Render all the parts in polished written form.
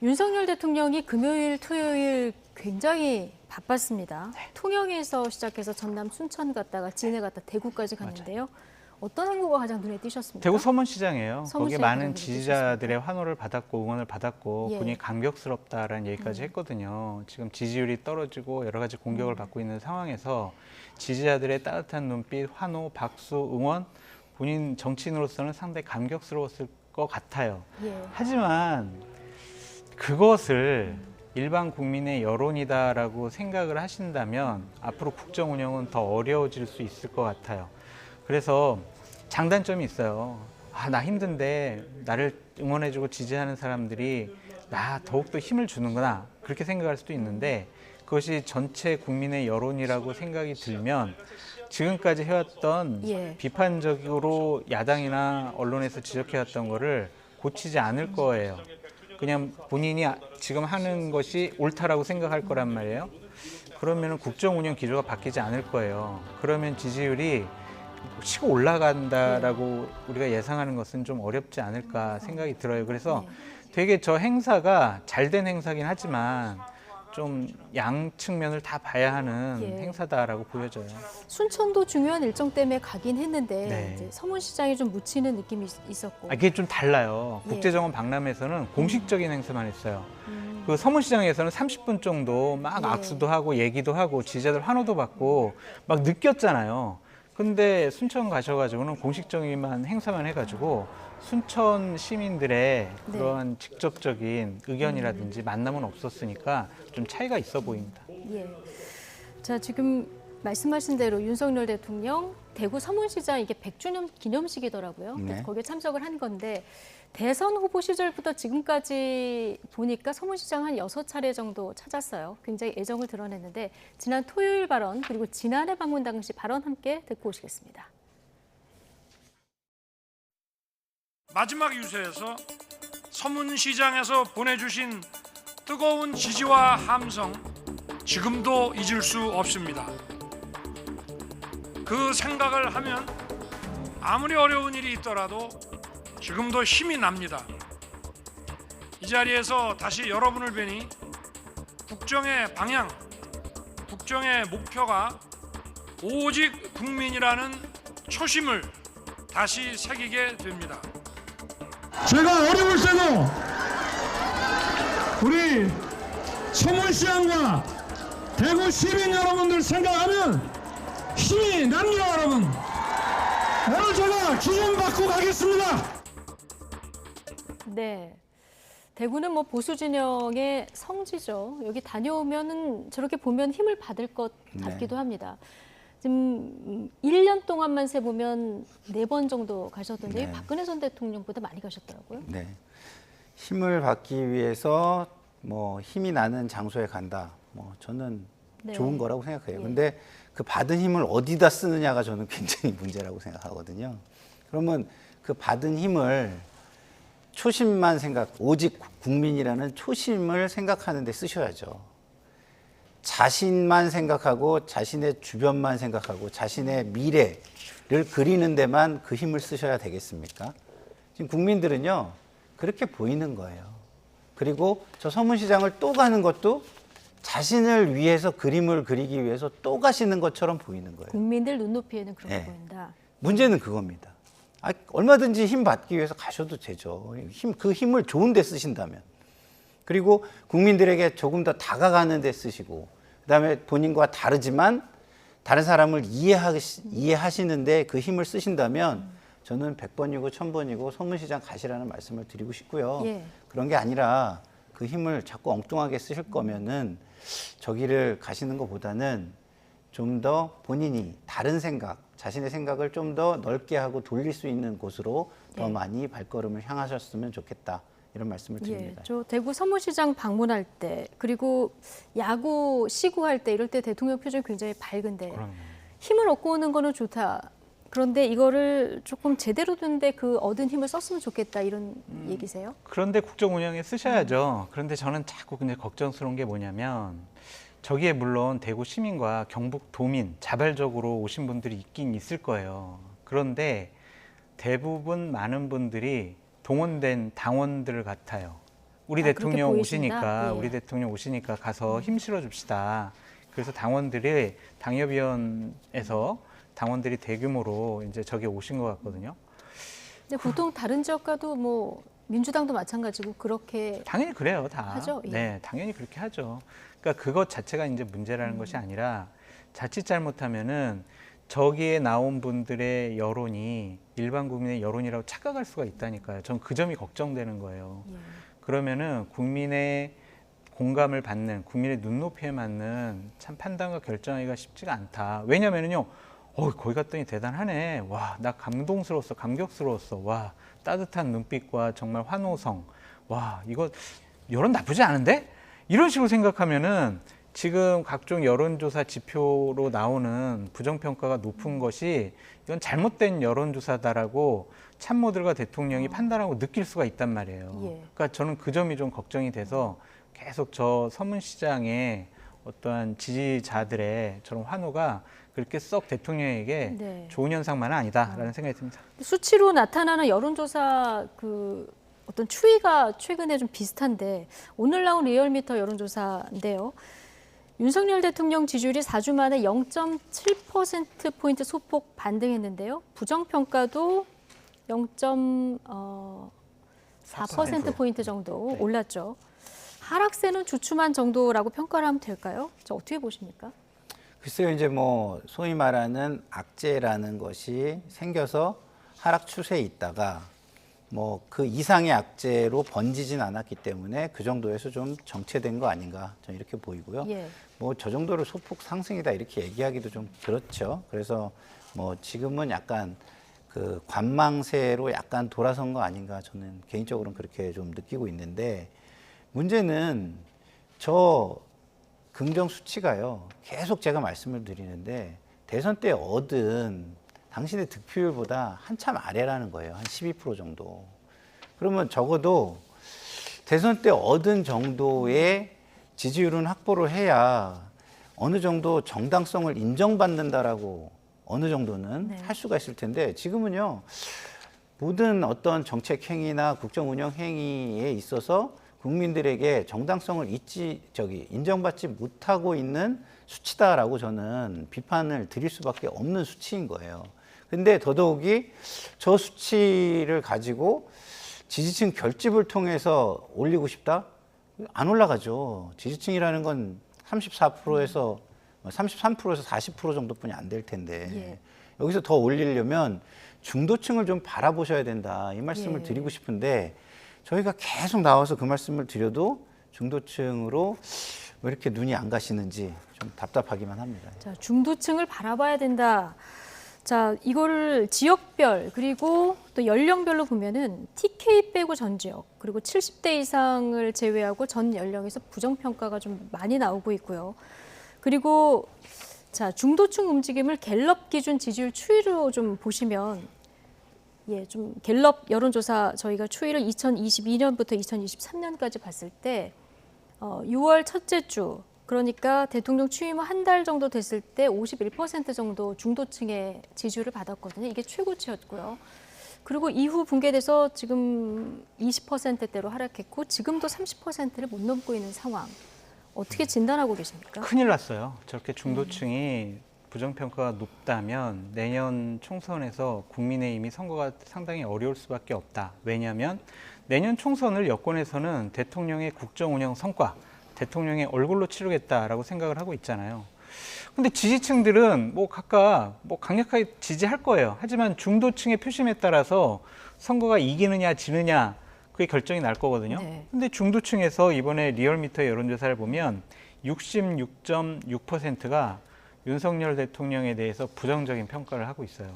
윤석열 대통령이 금요일, 토요일 굉장히 바빴습니다. 네. 통영에서 시작해서 전남 순천 갔다가 진해 갔다 대구까지 갔는데요. 어떤 행보가 가장 눈에 띄셨습니까? 대구 서문시장이에요. 거기에 서문시장이 많은 가장 눈에 지지자들의 환호를 받았고 응원을 받았고 예. 본인이 감격스럽다라는 얘기까지 했거든요. 지금 지지율이 떨어지고 여러 가지 공격을 받고 있는 상황에서 지지자들의 따뜻한 눈빛, 환호, 박수, 응원 본인 정치인으로서는 상당히 감격스러웠을 것 같아요. 예. 하지만 그것을 일반 국민의 여론이다라고 생각을 하신다면 앞으로 국정 운영은 더 어려워질 수 있을 것 같아요. 그래서 장단점이 있어요. 아, 나 힘든데 나를 응원해주고 지지하는 사람들이 나 더욱더 힘을 주는구나 그렇게 생각할 수도 있는데 그것이 전체 국민의 여론이라고 생각이 들면 지금까지 해왔던 예. 비판적으로 야당이나 언론에서 지적해왔던 거를 고치지 않을 거예요. 그냥 본인이 지금 하는 것이 옳다라고 생각할 거란 말이에요. 그러면 국정 운영 기조가 바뀌지 않을 거예요. 그러면 지지율이 치고 올라간다라고 우리가 예상하는 것은 좀 어렵지 않을까 생각이 들어요. 그래서 되게 저 행사가 잘된 행사긴 하지만 좀 양 측면을 다 봐야 하는 예. 행사다라고 보여져요. 순천도 중요한 일정 때문에 가긴 했는데 네. 이제 서문시장이 좀 묻히는 느낌이 있었고. 이게 좀 달라요. 예. 국제정원 박람회에서는 공식적인 행사만 했어요. 음. 그 서문시장에서는 30분 정도 막 예. 악수도 하고 얘기도 하고 지지자들 환호도 받고 막 느꼈잖아요. 근데 순천 가셔가지고는 공식적인 행사만 해가지고 순천 시민들의 네. 그러한 직접적인 의견이라든지 만남은 없었으니까 좀 차이가 있어 보입니다. 예. 자, 지금 말씀하신 대로 윤석열 대통령 대구 서문시장 이게 100주년 기념식이더라고요. 네. 거기에 참석을 한 건데 대선 후보 시절부터 지금까지 보니까 서문시장 한 6차례 정도 찾았어요. 굉장히 애정을 드러냈는데 지난 토요일 발언 그리고 지난해 방문 당시 발언 함께 듣고 오시겠습니다. 마지막 유세에서 서문시장에서 보내주신 뜨거운 지지와 함성 지금도 잊을 수 없습니다. 그 생각을 하면 아무리 어려운 일이 있더라도 지금도 힘이 납니다. 이 자리에서 다시 여러분을 뵈니 국정의 방향, 국정의 목표가 오직 국민이라는 초심을 다시 새기게 됩니다. 제가 어려울 때도 우리 서문시장과 대구 시민 여러분들 생각하면 힘이 납니다, 여러분. 오늘 제가 기운 받고 가겠습니다. 네. 대구는 뭐 보수 진영의 성지죠. 여기 다녀오면은 저렇게 보면 힘을 받을 것 같기도 합니다. 지금 1년 동안만 세보면 4번 정도 가셨던데 네. 박근혜 전 대통령보다 많이 가셨더라고요. 네. 힘을 받기 위해서 뭐 힘이 나는 장소에 간다. 뭐 저는 네. 좋은 거라고 생각해요. 예. 근데 그 받은 힘을 어디다 쓰느냐가 저는 굉장히 문제라고 생각하거든요. 그러면 그 받은 힘을 초심만 오직 국민이라는 초심을 생각하는 데 쓰셔야죠. 자신만 생각하고 자신의 주변만 생각하고 자신의 미래를 그리는 데만 그 힘을 쓰셔야 되겠습니까? 지금 국민들은요, 그렇게 보이는 거예요. 그리고 저 서문시장을 또 가는 것도 자신을 위해서 그림을 그리기 위해서 또 가시는 것처럼 보이는 거예요. 국민들 눈높이에는 그렇게 네. 보인다. 문제는 그겁니다. 얼마든지 힘 받기 위해서 가셔도 되죠. 그 힘을 좋은 데 쓰신다면. 그리고 국민들에게 조금 더 다가가는 데 쓰시고, 그다음에 본인과 다르지만 다른 사람을 이해하시는데 그 힘을 쓰신다면 저는 100번이고 1000번이고 서문시장 가시라는 말씀을 드리고 싶고요. 예. 그런 게 아니라 그 힘을 자꾸 엉뚱하게 쓰실 거면은 저기를 가시는 것보다는 좀 더 본인이 다른 생각, 자신의 생각을 좀 더 넓게 하고 돌릴 수 있는 곳으로 더 네. 많이 발걸음을 향하셨으면 좋겠다. 이런 말씀을 예, 드립니다. 저 대구 서문시장 방문할 때 그리고 야구 시구할 때 이럴 때 대통령 표정이 굉장히 밝은데 그럼요. 힘을 얻고 오는 거는 좋다. 그런데 이거를 조금 제대로 된데 그 얻은 힘을 썼으면 좋겠다 이런 얘기세요? 그런데 국정 운영에 쓰셔야죠. 그런데 저는 자꾸 근데 걱정스러운 게 뭐냐면 저기에 물론 대구 시민과 경북 도민 자발적으로 오신 분들이 있긴 있을 거예요. 그런데 대부분 많은 분들이 동원된 당원들 같아요. 우리 그렇게 대통령 보이신다? 오시니까 예. 우리 대통령 오시니까 가서 힘 실어 줍시다. 그래서 당원들이 당협위원회에서 당원들이 대규모로 이제 저기 오신 것 같거든요. 근데 보통 다른 지역과도 뭐 민주당도 마찬가지고 그렇게 당연히 그래요, 다. 하죠? 예. 네, 당연히 그렇게 하죠. 그러니까 그것 자체가 이제 문제라는 것이 아니라 자칫 잘못하면은 저기에 나온 분들의 여론이 일반 국민의 여론이라고 착각할 수가 있다니까요. 전 그 점이 걱정되는 거예요. 예. 그러면은 국민의 공감을 받는, 국민의 눈높이에 맞는 참 판단과 결정하기가 쉽지가 않다. 왜냐면은요, 거기 갔더니 대단하네. 와, 나 감동스러웠어, 감격스러웠어. 와, 따뜻한 눈빛과 정말 환호성. 와, 이거 여론 나쁘지 않은데? 이런 식으로 생각하면은 지금 각종 여론조사 지표로 나오는 부정평가가 높은 것이 이건 잘못된 여론조사다라고 참모들과 대통령이 판단하고 느낄 수가 있단 말이에요. 예. 그러니까 저는 그 점이 좀 걱정이 돼서 계속 저 서문시장의 어떠한 지지자들의 저런 환호가 그렇게 썩 대통령에게 네. 좋은 현상만은 아니다라는 생각이 듭니다. 수치로 나타나는 여론조사 그 어떤 추이가 최근에 좀 비슷한데 오늘 나온 리얼미터 여론조사인데요. 윤석열 대통령 지지율이 4주 만에 0.7%포인트 소폭 반등했는데요. 부정평가도 0.4%포인트 정도 네. 올랐죠. 하락세는 주춤한 정도라고 평가를 하면 될까요? 저 어떻게 보십니까? 글쎄요, 이제 뭐 소위 말하는 악재라는 것이 생겨서 하락 추세에 있다가 뭐 그 이상의 악재로 번지진 않았기 때문에 그 정도에서 좀 정체된 거 아닌가 저는 이렇게 보이고요. 예. 뭐 저 정도로 소폭 상승이다 이렇게 얘기하기도 좀 그렇죠. 그래서 뭐 지금은 약간 그 관망세로 약간 돌아선 거 아닌가 저는 개인적으로는 그렇게 좀 느끼고 있는데 문제는 저 긍정 수치가요. 계속 제가 말씀을 드리는데 대선 때 얻은 당신의 득표율보다 한참 아래라는 거예요. 한 12% 정도. 그러면 적어도 대선 때 얻은 정도의 지지율은 확보를 해야 어느 정도 정당성을 인정받는다라고 어느 정도는 네. 할 수가 있을 텐데 지금은요. 모든 어떤 정책 행위나 국정 운영 행위에 있어서 국민들에게 정당성을 인정받지 못하고 있는 수치다라고 저는 비판을 드릴 수밖에 없는 수치인 거예요. 근데 더더욱이 저 수치를 가지고 지지층 결집을 통해서 올리고 싶다? 안 올라가죠. 지지층이라는 건 34%에서 33%에서 40% 정도뿐이 안 될 텐데 예. 여기서 더 올리려면 중도층을 좀 바라보셔야 된다. 이 말씀을 예. 드리고 싶은데 저희가 계속 나와서 그 말씀을 드려도 중도층으로 왜 이렇게 눈이 안 가시는지 좀 답답하기만 합니다. 자, 중도층을 바라봐야 된다. 자, 이거를 지역별 그리고 또 연령별로 보면은 TK 빼고 전 지역 그리고 70대 이상을 제외하고 전 연령에서 부정평가가 좀 많이 나오고 있고요. 그리고 자, 중도층 움직임을 갤럽 기준 지지율 추이로 좀 보시면 예, 좀 갤럽 여론조사 저희가 추이를 2022년부터 2023년까지 봤을 때 6월 첫째 주 그러니까 대통령 취임 후 한 달 정도 됐을 때 51% 정도 중도층의 지지율을 받았거든요. 이게 최고치였고요. 그리고 이후 붕괴돼서 지금 20%대로 하락했고 지금도 30%를 못 넘고 있는 상황. 어떻게 진단하고 계십니까? 큰일 났어요. 저렇게 중도층이 부정평가가 높다면 내년 총선에서 국민의힘이 선거가 상당히 어려울 수밖에 없다. 왜냐하면 내년 총선을 여권에서는 대통령의 국정 운영 성과, 대통령의 얼굴로 치르겠다라고 생각을 하고 있잖아요. 근데 지지층들은 뭐 각각 뭐 강력하게 지지할 거예요. 하지만 중도층의 표심에 따라서 선거가 이기느냐 지느냐 그게 결정이 날 거거든요. 네. 근데 중도층에서 이번에 리얼미터 여론조사를 보면 66.6%가 윤석열 대통령에 대해서 부정적인 평가를 하고 있어요.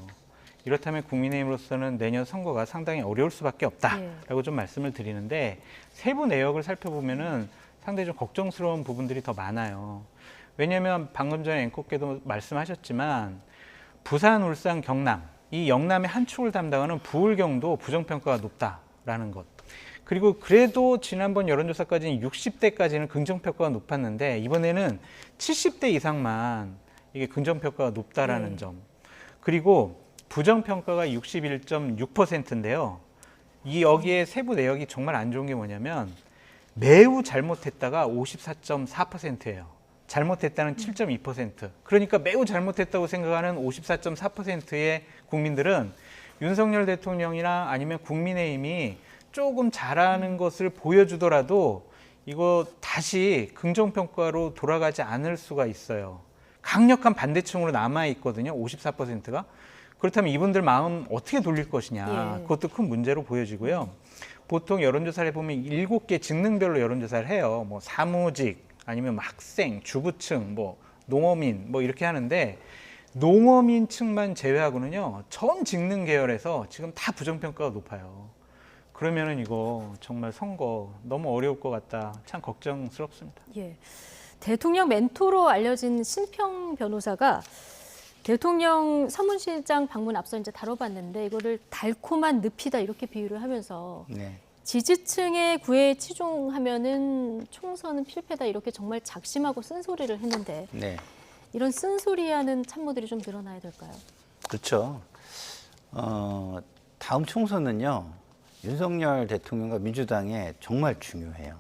이렇다면 국민의힘으로서는 내년 선거가 상당히 어려울 수밖에 없다라고 좀 말씀을 드리는데 세부 내역을 살펴보면은 상당히 좀 걱정스러운 부분들이 더 많아요. 왜냐하면 방금 전에 앵커께도 말씀하셨지만 부산, 울산, 경남 이 영남의 한 축을 담당하는 부울경도 부정평가가 높다라는 것. 그리고 그래도 지난번 여론조사까지는 60대까지는 긍정평가가 높았는데 이번에는 70대 이상만 이게 긍정평가가 높다라는 점. 그리고 부정평가가 61.6%인데요. 여기에 세부 내역이 정말 안 좋은 게 뭐냐면 매우 잘못했다가 54.4%예요. 잘못했다는 7.2%. 그러니까 매우 잘못했다고 생각하는 54.4%의 국민들은 윤석열 대통령이나 아니면 국민의힘이 조금 잘하는 것을 보여주더라도 이거 다시 긍정평가로 돌아가지 않을 수가 있어요. 강력한 반대층으로 남아있거든요. 54%가. 그렇다면 이분들 마음 어떻게 돌릴 것이냐. 예. 그것도 큰 문제로 보여지고요. 보통 여론조사를 보면 7개 직능별로 여론조사를 해요. 뭐 사무직, 아니면 뭐 학생, 주부층, 뭐 농어민 뭐 이렇게 하는데 농어민층만 제외하고는요. 전 직능 계열에서 지금 다 부정평가가 높아요. 그러면은 이거 정말 선거 너무 어려울 것 같다. 참 걱정스럽습니다. 예. 대통령 멘토로 알려진 신평 변호사가 대통령 서문시장 방문 앞서 이제 다뤄봤는데 이거를 달콤한 늪이다 이렇게 비유를 하면서 네. 지지층의 구애에 치중하면은 총선은 필패다 이렇게 정말 작심하고 쓴소리를 했는데 네. 이런 쓴소리하는 참모들이 좀 늘어나야 될까요? 그렇죠. 다음 총선은요. 윤석열 대통령과 민주당에 정말 중요해요.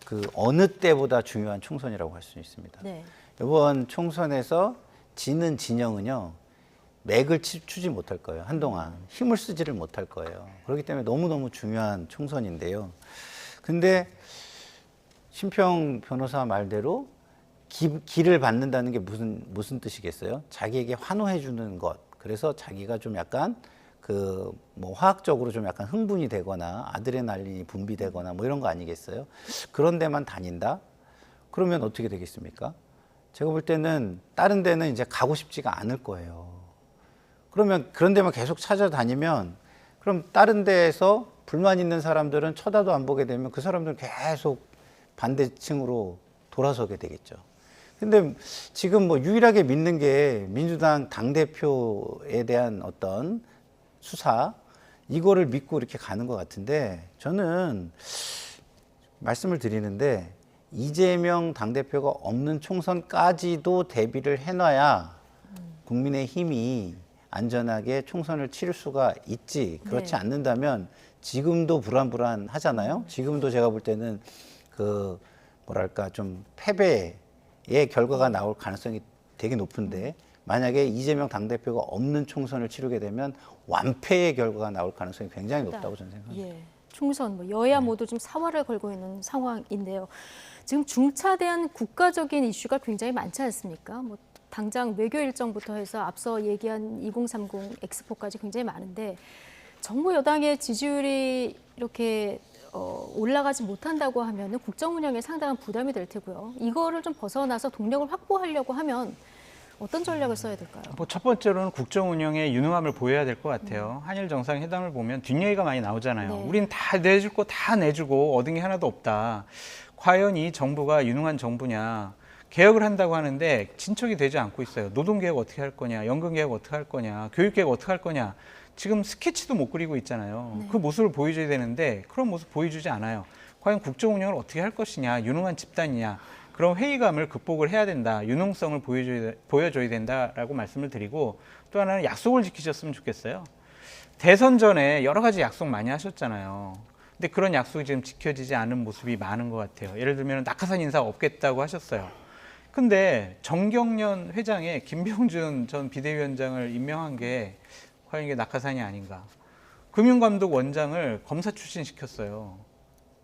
그 어느 때보다 중요한 총선이라고 할 수 있습니다. 네. 이번 총선에서 지는 진영은요. 맥을 추지 못할 거예요. 한동안 힘을 쓰지를 못할 거예요. 그렇기 때문에 너무너무 중요한 총선인데요. 근데 신평 변호사 말대로 기를 받는다는 게 무슨 뜻이겠어요? 자기에게 환호해 주는 것. 그래서 자기가 좀 약간 그 뭐 화학적으로 좀 약간 흥분이 되거나 아드레날린이 분비되거나 뭐 이런 거 아니겠어요? 그런 데만 다닌다? 그러면 어떻게 되겠습니까? 제가 볼 때는 다른 데는 이제 가고 싶지가 않을 거예요. 그러면 그런 데만 계속 찾아다니면 그럼 다른 데에서 불만 있는 사람들은 쳐다도 안 보게 되면 그 사람들은 계속 반대층으로 돌아서게 되겠죠. 근데 지금 뭐 유일하게 믿는 게 민주당 당대표에 대한 어떤 수사, 이거를 믿고 이렇게 가는 것 같은데 저는 말씀을 드리는데 이재명 당대표가 없는 총선까지도 대비를 해놔야 국민의힘이 안전하게 총선을 치를 수가 있지. 그렇지 네. 않는다면 지금도 불안불안하잖아요. 지금도 제가 볼 때는 그 뭐랄까 좀 패배의 결과가 나올 가능성이 되게 높은데 만약에 이재명 당대표가 없는 총선을 치르게 되면 완패의 결과가 나올 가능성이 굉장히 높다고 저는 생각합니다. 예. 총선 뭐 여야 모두 좀 사활을 걸고 있는 상황인데요. 지금 중차대한 국가적인 이슈가 굉장히 많지 않습니까? 뭐 당장 외교 일정부터 해서 앞서 얘기한 2030 엑스포까지 굉장히 많은데 정부 여당의 지지율이 이렇게 올라가지 못한다고 하면은 국정 운영에 상당한 부담이 될 테고요. 이거를 좀 벗어나서 동력을 확보하려고 하면 어떤 전략을 써야 될까요? 뭐 첫 번째로는 국정 운영의 유능함을 보여야 될 것 같아요. 한일 정상회담을 보면 뒷얘기가 많이 나오잖아요. 네. 우린 다 내줄 거 다 내주고 얻은 게 하나도 없다. 과연 이 정부가 유능한 정부냐. 개혁을 한다고 하는데 진척이 되지 않고 있어요. 노동개혁 어떻게 할 거냐, 연금개혁 어떻게 할 거냐, 교육개혁 어떻게 할 거냐. 지금 스케치도 못 그리고 있잖아요. 네. 그 모습을 보여줘야 되는데 그런 모습 보여주지 않아요. 과연 국정 운영을 어떻게 할 것이냐, 유능한 집단이냐. 그런 회의감을 극복을 해야 된다. 유능성을 보여줘야 된다라고 말씀을 드리고 또 하나는 약속을 지키셨으면 좋겠어요. 대선 전에 여러 가지 약속 많이 하셨잖아요. 근데 그런 약속이 지금 지켜지지 않은 모습이 많은 것 같아요. 예를 들면 낙하산 인사 없겠다고 하셨어요. 근데 정경련 회장에 김병준 전 비대위원장을 임명한 게 과연 이게 낙하산이 아닌가. 금융감독 원장을 검사 출신 시켰어요.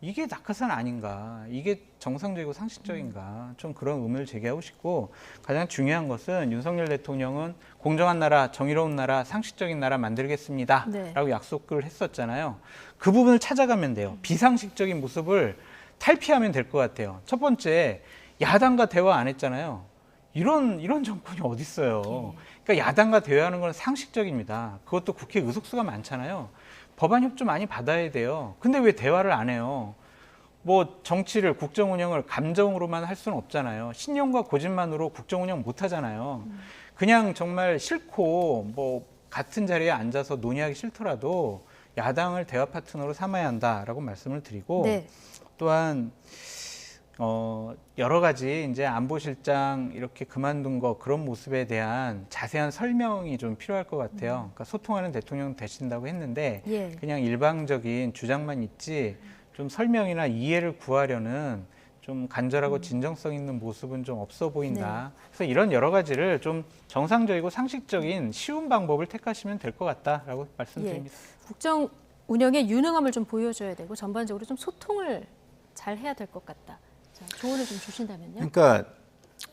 이게 낙하산 아닌가, 이게 정상적이고 상식적인가, 좀 그런 의문을 제기하고 싶고 가장 중요한 것은 윤석열 대통령은 공정한 나라, 정의로운 나라, 상식적인 나라 만들겠습니다 네. 라고 약속을 했었잖아요. 그 부분을 찾아가면 돼요. 비상식적인 모습을 탈피하면 될 것 같아요. 첫 번째, 야당과 대화 안 했잖아요. 이런 정권이 어디 있어요. 그러니까 야당과 대화하는 건 상식적입니다. 그것도 국회 의석수가 많잖아요. 법안 협조 많이 받아야 돼요. 근데 왜 대화를 안 해요? 뭐 정치를, 국정 운영을 감정으로만 할 수는 없잖아요. 신념과 고집만으로 국정 운영 못 하잖아요. 그냥 정말 싫고 뭐 같은 자리에 앉아서 논의하기 싫더라도 야당을 대화 파트너로 삼아야 한다라고 말씀을 드리고 네. 또한 여러 가지 이제 안보실장 이렇게 그만둔 거 그런 모습에 대한 자세한 설명이 좀 필요할 것 같아요. 그러니까 소통하는 대통령 되신다고 했는데 예. 그냥 일방적인 주장만 있지 좀 설명이나 이해를 구하려는 좀 간절하고 진정성 있는 모습은 좀 없어 보인다. 그래서 이런 여러 가지를 좀 정상적이고 상식적인 쉬운 방법을 택하시면 될 것 같다라고 말씀드립니다. 국정 운영의 유능함을 좀 보여줘야 되고 전반적으로 좀 소통을 잘 해야 될 것 같다. 자, 조언을 좀 주신다면요. 그러니까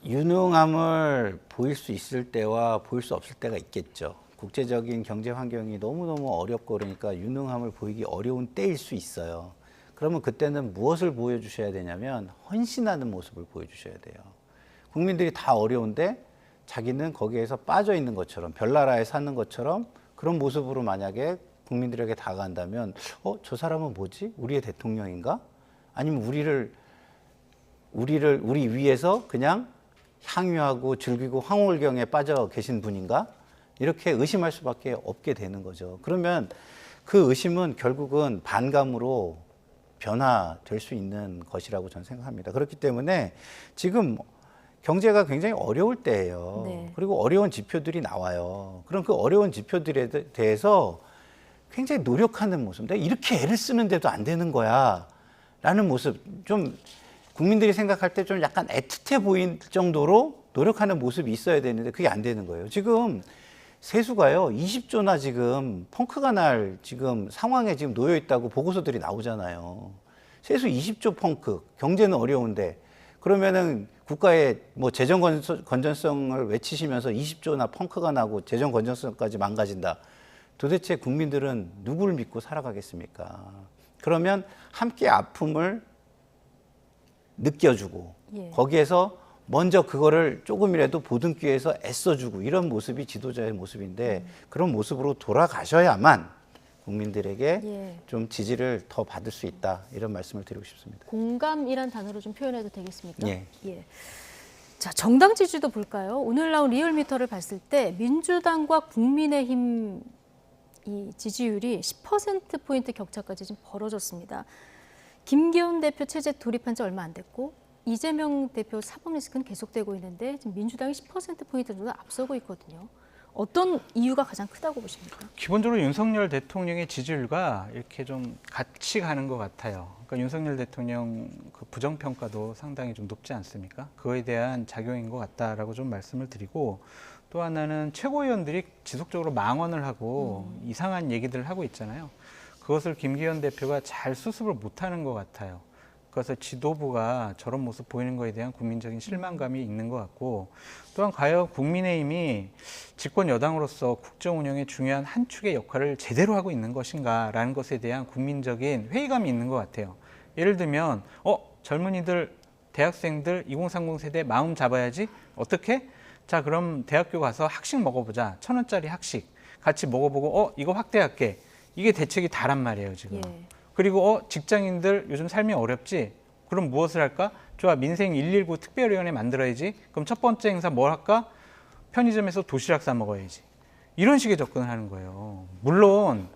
유능함을 보일 수 있을 때와 보일 수 없을 때가 있겠죠. 국제적인 경제 환경이 너무너무 어렵고 그러니까 유능함을 보이기 어려운 때일 수 있어요. 그러면 그때는 무엇을 보여주셔야 되냐면 헌신하는 모습을 보여주셔야 돼요. 국민들이 다 어려운데 자기는 거기에서 빠져 있는 것처럼 별나라에 사는 것처럼 그런 모습으로 만약에 국민들에게 다가간다면 저 사람은 뭐지? 우리의 대통령인가? 아니면 우리 위에서 그냥 향유하고 즐기고 황홀경에 빠져 계신 분인가? 이렇게 의심할 수밖에 없게 되는 거죠. 그러면 그 의심은 결국은 반감으로 변화될 수 있는 것이라고 저는 생각합니다. 그렇기 때문에 지금 경제가 굉장히 어려울 때예요. 네. 그리고 어려운 지표들이 나와요. 그럼 그 어려운 지표들에 대해서 굉장히 노력하는 모습. 내가 이렇게 애를 쓰는데도 안 되는 거야. 라는 모습. 좀 국민들이 생각할 때 좀 약간 애틋해 보일 정도로 노력하는 모습이 있어야 되는데 그게 안 되는 거예요. 지금 세수가요, 20조나 지금 펑크가 날 지금 상황에 지금 놓여 있다고 보고서들이 나오잖아요. 세수 20조 펑크, 경제는 어려운데 그러면은 국가의 뭐 재정 건전성을 외치시면서 20조나 펑크가 나고 재정 건전성까지 망가진다. 도대체 국민들은 누구를 믿고 살아가겠습니까? 그러면 함께 아픔을 느껴주고 거기에서 먼저 그거를 조금이라도 보듬기 위해서 애써주고 이런 모습이 지도자의 모습인데 그런 모습으로 돌아가셔야만 국민들에게 좀 지지를 더 받을 수 있다 이런 말씀을 드리고 싶습니다. 공감이란 단어로 좀 표현해도 되겠습니까? 예. 자, 정당 지지도 볼까요? 오늘 나온 리얼미터를 봤을 때 민주당과 국민의힘 이 지지율이 10%포인트 격차까지 지금 벌어졌습니다. 김기현 대표 체제 돌입한 지 얼마 안 됐고 이재명 대표 사법 리스크는 계속되고 있는데 지금 민주당이 10%포인트 정도 앞서고 있거든요. 어떤 이유가 가장 크다고 보십니까? 기본적으로 윤석열 대통령의 지지율과 이렇게 좀 같이 가는 것 같아요. 그러니까 윤석열 대통령 그 부정평가도 상당히 좀 높지 않습니까? 그거에 대한 작용인 것 같다라고 좀 말씀을 드리고 또 하나는 최고위원들이 지속적으로 망언을 하고 이상한 얘기들을 하고 있잖아요. 그것을 김기현 대표가 잘 수습을 못하는 것 같아요. 그래서 지도부가 저런 모습 보이는 거에 대한 국민적인 실망감이 있는 것 같고 또한 과연 국민의힘이 집권 여당으로서 국정 운영의 중요한 한 축의 역할을 제대로 하고 있는 것인가라는 것에 대한 국민적인 회의감이 있는 것 같아요. 예를 들면 젊은이들, 대학생들, 2030 세대 마음 잡아야지. 어떻게? 자, 그럼 대학교 가서 학식 먹어보자. 1,000원짜리 학식. 같이 먹어보고 이거 확대할게. 이게 대책이 다란 말이에요, 지금. 그리고 직장인들 요즘 삶이 어렵지? 그럼 무엇을 할까? 좋아, 민생 119 특별위원회 만들어야지. 그럼 첫 번째 행사 뭘 할까? 편의점에서 도시락 사 먹어야지. 이런 식의 접근을 하는 거예요. 물론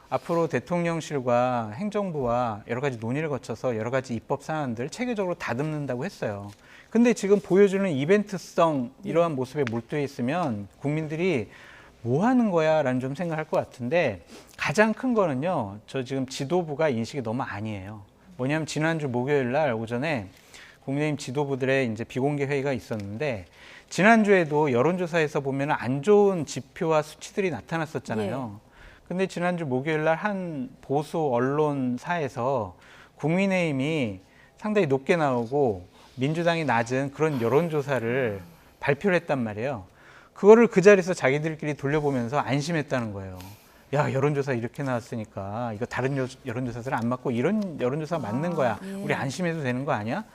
앞으로 대통령실과 행정부와 여러 가지 논의를 거쳐서 여러 가지 입법 사안들 체계적으로 다듬는다고 했어요. 근데 지금 보여주는 이벤트성 이러한 모습에 몰두해 있으면 국민들이 뭐 하는 거야? 라는 좀 생각할 것 같은데 가장 큰 거는요. 저 지금 지도부가 인식이 너무 아니에요. 뭐냐면 지난주 목요일 날 오전에 국민의힘 지도부들의 이제 비공개 회의가 있었는데 지난주에도 여론조사에서 보면 안 좋은 지표와 수치들이 나타났었잖아요. 근데 지난주 목요일 날 한 보수 언론사에서 국민의힘이 상당히 높게 나오고 민주당이 낮은 그런 여론조사를 발표를 했단 말이에요. 그거를 그 자리에서 자기들끼리 돌려보면서 안심했다는 거예요. 야, 여론조사 이렇게 나왔으니까 이거 다른 여론조사들은 안 맞고 이런 여론조사 맞는 거야. 우리 안심해도 되는 거 아니야?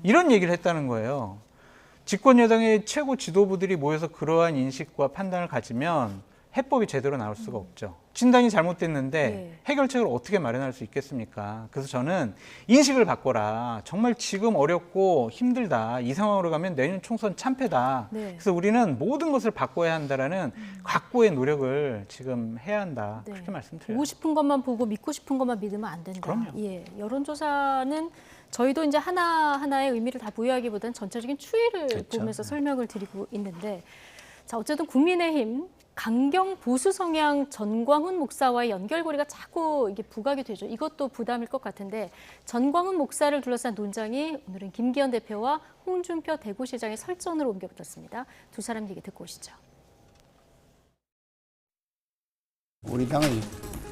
이런 얘기를 했다는 거예요. 집권 여당의 최고 지도부들이 모여서 그러한 인식과 판단을 가지면 해법이 제대로 나올 수가 없죠. 진단이 잘못됐는데 해결책을 어떻게 마련할 수 있겠습니까? 그래서 저는 인식을 바꿔라. 정말 지금 어렵고 힘들다. 이 상황으로 가면 내년 총선 참패다. 그래서 우리는 모든 것을 바꿔야 한다라는 각고의 노력을 지금 해야 한다. 그렇게 말씀드려요. 보고 싶은 것만 보고 믿고 싶은 것만 믿으면 안 된다. 그럼요. 여론조사는 저희도 이제 하나하나의 의미를 다 부여하기보다는 전체적인 추이를 그렇죠. 보면서 설명을 드리고 있는데 자, 어쨌든 국민의힘 강경 보수 성향 전광훈 목사와의 연결고리가 자꾸 이게 부각이 되죠. 이것도 부담일 것 같은데 전광훈 목사를 둘러싼 논장이 오늘은 김기현 대표와 홍준표 대구시장의 설전으로 옮겨붙었습니다. 두 사람 얘기 듣고 오시죠. 우리 당의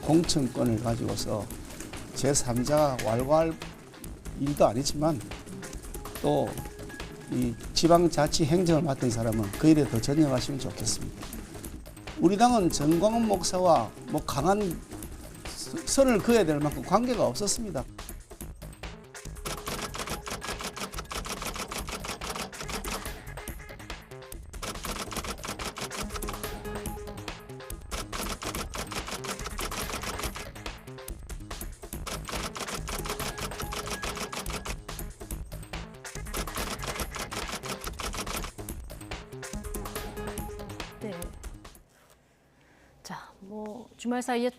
공천권을 가지고서 제3자가 왈가왈 일도 아니지만 또 이 지방자치 행정을 맡은 사람은 그 일에 더 전념하시면 좋겠습니다. 우리 당은 전광훈 목사와 뭐 강한 선을 그어야 될 만큼 관계가 없었습니다. 네. 자, 뭐 주말 사이에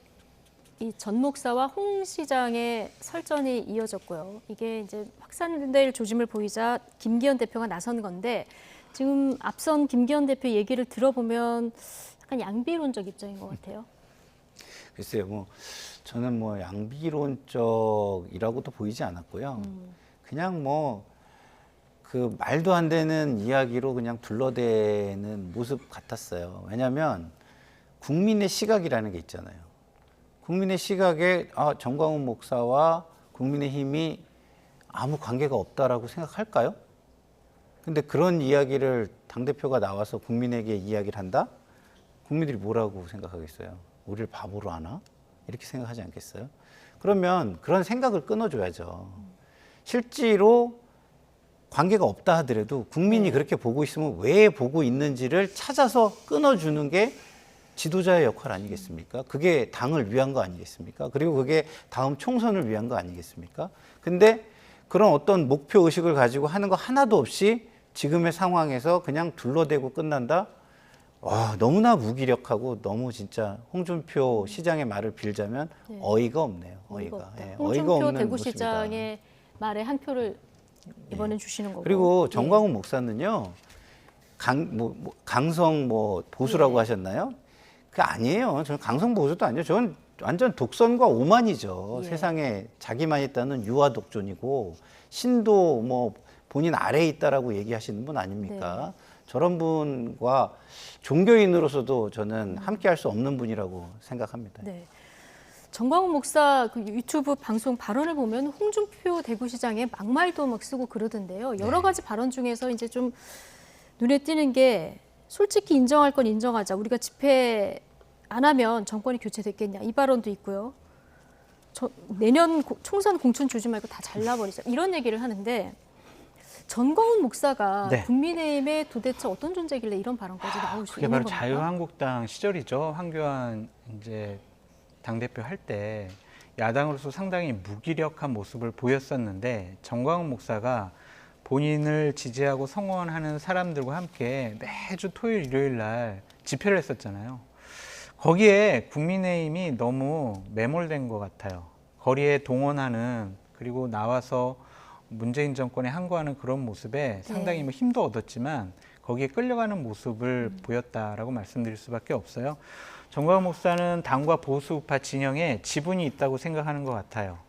이 전 목사와 홍 시장의 설전이 이어졌고요. 이게 이제 확산될 조짐을 보이자 김기현 대표가 나선 건데 지금 앞선 김기현 대표 얘기를 들어보면 약간 양비론적 입장인 것 같아요. 글쎄요, 뭐 저는 뭐 양비론적이라고도 보이지 않았고요. 그냥 뭐 그 말도 안 되는 이야기로 그냥 둘러대는 모습 같았어요. 왜냐하면 국민의 시각이라는 게 있잖아요. 국민의 시각에 전광훈 목사와 국민의힘이 아무 관계가 없다라고 생각할까요? 근데 그런 이야기를 당대표가 나와서 국민에게 이야기를 한다? 국민들이 뭐라고 생각하겠어요? 우리를 바보로 하나? 이렇게 생각하지 않겠어요? 그러면 그런 생각을 끊어줘야죠. 실제로 관계가 없다 하더라도 국민이 그렇게 보고 있으면 왜 보고 있는지를 찾아서 끊어주는 게 지도자의 역할 아니겠습니까? 그게 당을 위한 거 아니겠습니까? 그리고 그게 다음 총선을 위한 거 아니겠습니까? 근데 그런 어떤 목표 의식을 가지고 하는 거 하나도 없이 지금의 상황에서 그냥 둘러대고 끝난다? 와, 너무나 무기력하고 너무 진짜 홍준표 시장의 말을 빌자면 어이가 없네요. 어이가. 예, 어이가 홍준표 없는 대구시장의 모습이다. 말에 한 표를 이번엔 주시는 거고. 그리고 전광훈 목사는요, 강성 보수라고 하셨나요? 그 아니에요. 저는 강성 보수도 아니에요. 저는 완전 독선과 오만이죠. 세상에 자기만 있다는 유아 독존이고 신도 뭐 본인 아래에 있다라고 얘기하시는 분 아닙니까? 저런 분과 종교인으로서도 저는 함께할 수 없는 분이라고 생각합니다. 네. 전광훈 목사 그 유튜브 방송 발언을 보면 홍준표 대구시장의 막말도 막 쓰고 그러던데요. 여러 가지 발언 중에서 이제 좀 눈에 띄는 게 솔직히 인정할 건 인정하자. 우리가 집회 안 하면 정권이 교체됐겠냐. 이 발언도 있고요. 내년 총선 공천 주지 말고 다 잘라버리자. 이런 얘기를 하는데 전광훈 목사가 국민의힘에 도대체 어떤 존재길래 이런 발언까지 나올 수 그게 있는 바로 겁니까? 자유한국당 시절이죠. 황교안 이제 당대표 할 때 야당으로서 상당히 무기력한 모습을 보였었는데 전광훈 목사가 본인을 지지하고 성원하는 사람들과 함께 매주 토요일, 일요일 날 집회를 했었잖아요. 거기에 국민의힘이 너무 매몰된 것 같아요. 거리에 동원하는 그리고 나와서 문재인 정권에 항거하는 그런 모습에 상당히 뭐 힘도 얻었지만 거기에 끌려가는 모습을 보였다라고 말씀드릴 수밖에 없어요. 전광훈 목사는 당과 보수우파 진영에 지분이 있다고 생각하는 것 같아요.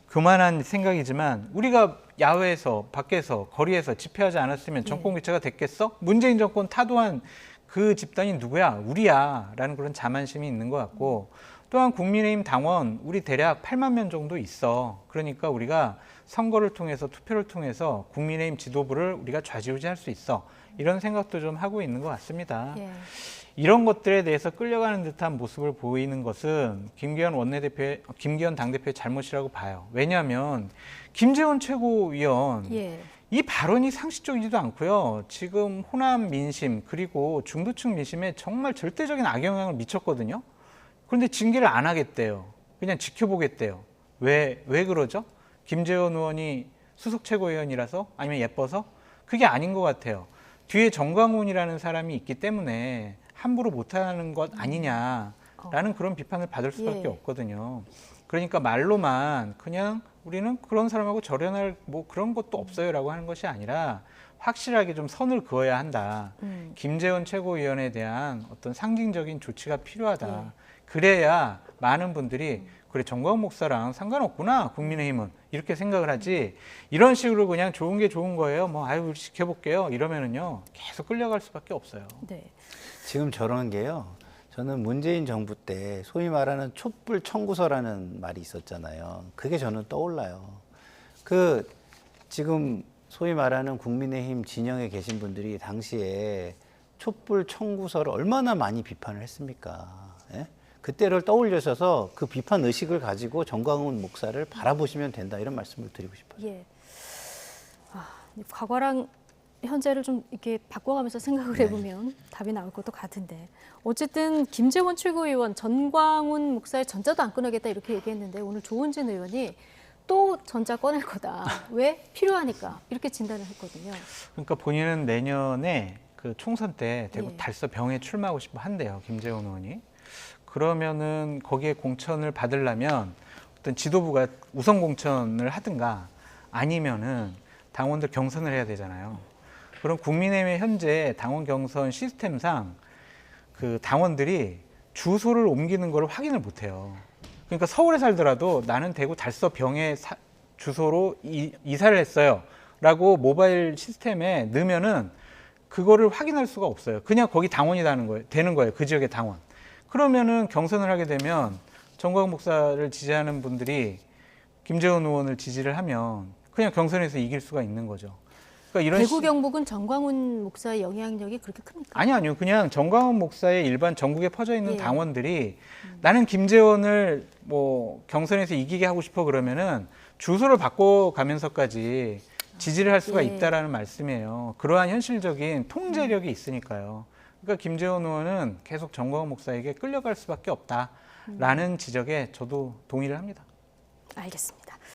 교만한 생각이지만 우리가 야외에서 밖에서 거리에서 집회하지 않았으면 정권 교체가 됐겠어? 문재인 정권 타도한 그 집단이 누구야? 우리야 라는 그런 자만심이 있는 것 같고 또한 국민의힘 당원 우리 대략 8만 명 정도 있어. 그러니까 우리가 선거를 통해서 투표를 통해서 국민의힘 지도부를 우리가 좌지우지할 수 있어. 이런 생각도 좀 하고 있는 것 같습니다. 이런 것들에 대해서 끌려가는 듯한 모습을 보이는 것은 김기현 당대표의 잘못이라고 봐요. 왜냐하면 김재원 최고위원 이 발언이 상식적이지도 않고요. 지금 호남 민심 그리고 중도층 민심에 정말 절대적인 악영향을 미쳤거든요. 그런데 징계를 안 하겠대요. 그냥 지켜보겠대요. 왜 그러죠? 김재원 의원이 수석 최고위원이라서 아니면 예뻐서? 그게 아닌 것 같아요. 뒤에 정광훈이라는 사람이 있기 때문에 함부로 못하는 것 아니냐라는 그런 비판을 받을 수밖에 없거든요. 그러니까 말로만 그냥 우리는 그런 사람하고 절연할 뭐 그런 것도 없어요라고 하는 것이 아니라 확실하게 좀 선을 그어야 한다. 김재원 최고위원에 대한 어떤 상징적인 조치가 필요하다. 그래야 많은 분들이 그래 정광훈 목사랑 상관없구나 국민의힘은 이렇게 생각을 하지 이런 식으로 그냥 좋은 게 좋은 거예요. 뭐 아유 지켜볼게요 이러면은요 계속 끌려갈 수밖에 없어요. 네. 지금 저런 게요. 저는 문재인 정부 때 소위 말하는 촛불 청구서라는 말이 있었잖아요. 그게 저는 떠올라요. 그 지금 소위 말하는 국민의힘 진영에 계신 분들이 당시에 촛불 청구서를 얼마나 많이 비판을 했습니까? 예? 그때를 떠올려셔서 그 비판 의식을 가지고 정광훈 목사를 바라보시면 된다 이런 말씀을 드리고 싶어요. 예. 과거랑 현재를 좀 이렇게 바꿔가면서 생각을 해보면 답이 나올 것도 같은데 어쨌든 김재원 최고위원 전광훈 목사의 전자도 안 끊어야겠다 이렇게 얘기했는데 오늘 조은진 의원이 또 전자 꺼낼 거다. 왜? 필요하니까 이렇게 진단을 했거든요. 그러니까 본인은 내년에 그 총선 때 대구 예. 달서병에 출마하고 싶어 한대요. 김재원 의원이. 그러면은 거기에 공천을 받으려면 어떤 지도부가 우선 공천을 하든가 아니면은 당원들 경선을 해야 되잖아요. 그럼 국민의힘의 현재 당원 경선 시스템상 그 당원들이 주소를 옮기는 걸 확인을 못 해요. 그러니까 서울에 살더라도 나는 대구 달서병에 주소로 이사를 했어요. 라고 모바일 시스템에 넣으면은 그거를 확인할 수가 없어요. 그냥 거기 당원이 되는 거예요. 그 지역의 당원. 그러면은 경선을 하게 되면 정광훈 목사를 지지하는 분들이 김재원 의원을 지지를 하면 그냥 경선에서 이길 수가 있는 거죠. 그러니까 이런 대구 경북은 정광훈 목사의 영향력이 그렇게 큽니까? 아니요. 그냥 정광훈 목사의 일반 전국에 퍼져 있는 예. 당원들이 나는 김재원을 뭐 경선에서 이기게 하고 싶어 그러면은 주소를 바꿔가면서까지 지지를 할 수가 예. 있다라는 말씀이에요. 그러한 현실적인 통제력이 있으니까요. 그러니까 김재원 의원은 계속 정광훈 목사에게 끌려갈 수밖에 없다라는 지적에 저도 동의를 합니다. 알겠습니다.